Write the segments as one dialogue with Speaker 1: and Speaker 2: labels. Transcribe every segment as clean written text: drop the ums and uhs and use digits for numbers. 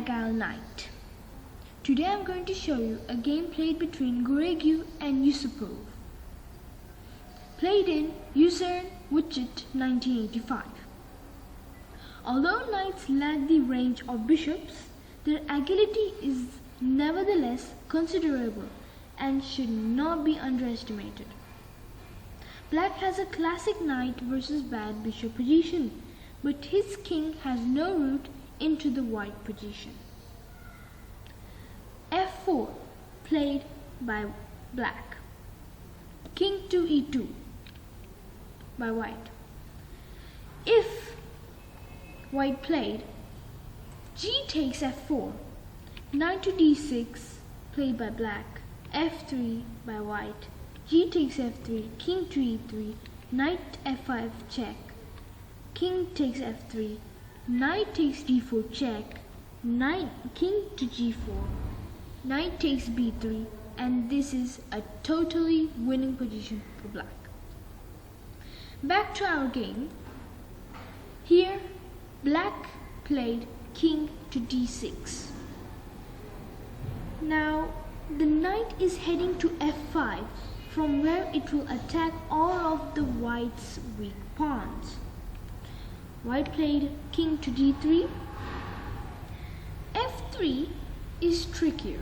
Speaker 1: Agile Knight. Today I'm going to show you a game played between Goregu and Yusupov. Played in Aryan, Wichit, 1985. Although knights lack the range of bishops, their agility is nevertheless considerable and should not be underestimated. Black has a classic knight versus bad bishop position, but his king has no route into the white position. F4 played by black. King to E2 by white. If white played, G takes F4, knight to D6 played by black, F3 by white, G takes F3, king to E3, knight F5 check, king takes F3, knight takes D4 check, king to G4, knight takes B3, and this is a totally winning position for black. Back to our game. Here, black played king to D6. Now, the knight is heading to F5, from where it will attack all of the white's weak pawns. White played king to D3. F3 is trickier.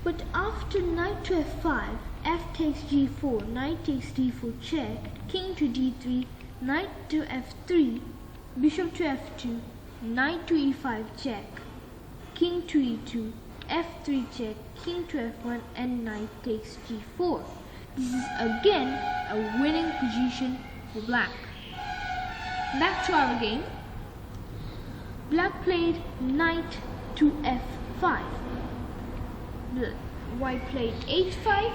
Speaker 1: But after knight to F5, F takes G4, knight takes D4 check, king to D3, knight to F3, bishop to F2, knight to E5 check, king to E2, F3 check, king to F1, and knight takes G4. This is again a winning position for black. Back to our game. Black played knight to F5. White played H5,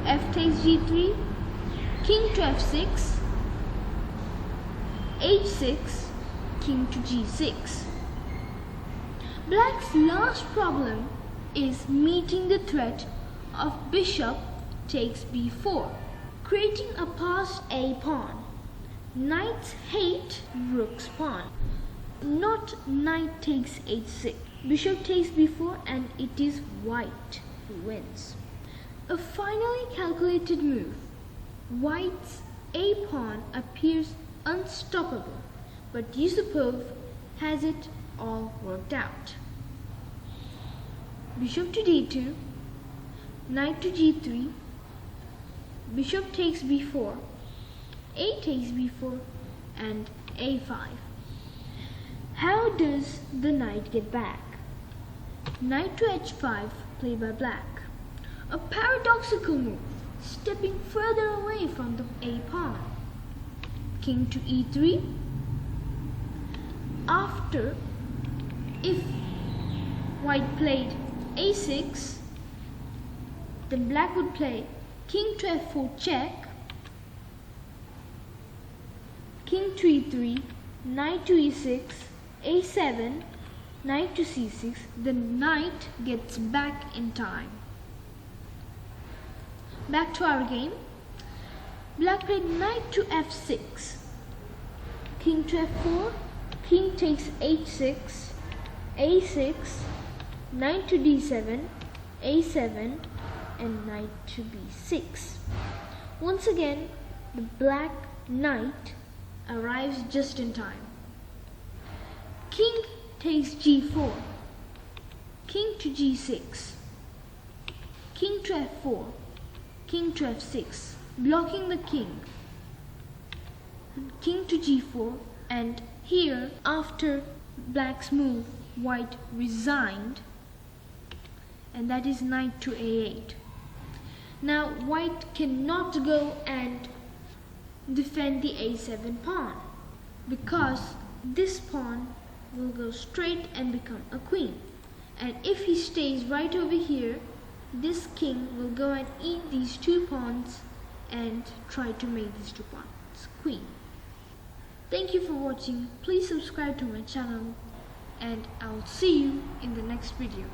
Speaker 1: F takes G3, king to F6, H6, king to G6. Black's last problem is meeting the threat of bishop takes B4, creating a passed A pawn. Knights hate rook's pawn. Not knight takes H6. Bishop takes B4 and it is white who wins. A finely calculated move. White's A pawn appears unstoppable, but Yusupov has it all worked out. Bishop to D2, knight to G3, bishop takes B4, A takes B4, and A5. How does the knight get back? Knight to H5 played by black. A paradoxical move, stepping further away from the A pawn. King to E3. After, if white played A6, then black would play king to F4 check, king to E3, knight to E6, A7, knight to C6, the knight gets back in time. Back to our game. Black played knight to F6, king to F4, king takes H6, A6, knight to D7, A7, and knight to B6. Once again, the black knight arrives just in time. King takes G4, king to G6, king to F4, king to F6, blocking the king, king to G4, and here, after black's move, white resigned, and that is knight to A8. Now, white cannot go and defend the A7 pawn, because this pawn will go straight and become a queen. And if he stays right over here, this king will go and eat these two pawns and try to make these two pawns queen. Thank you for watching. Please subscribe to my channel and I'll see you in the next video.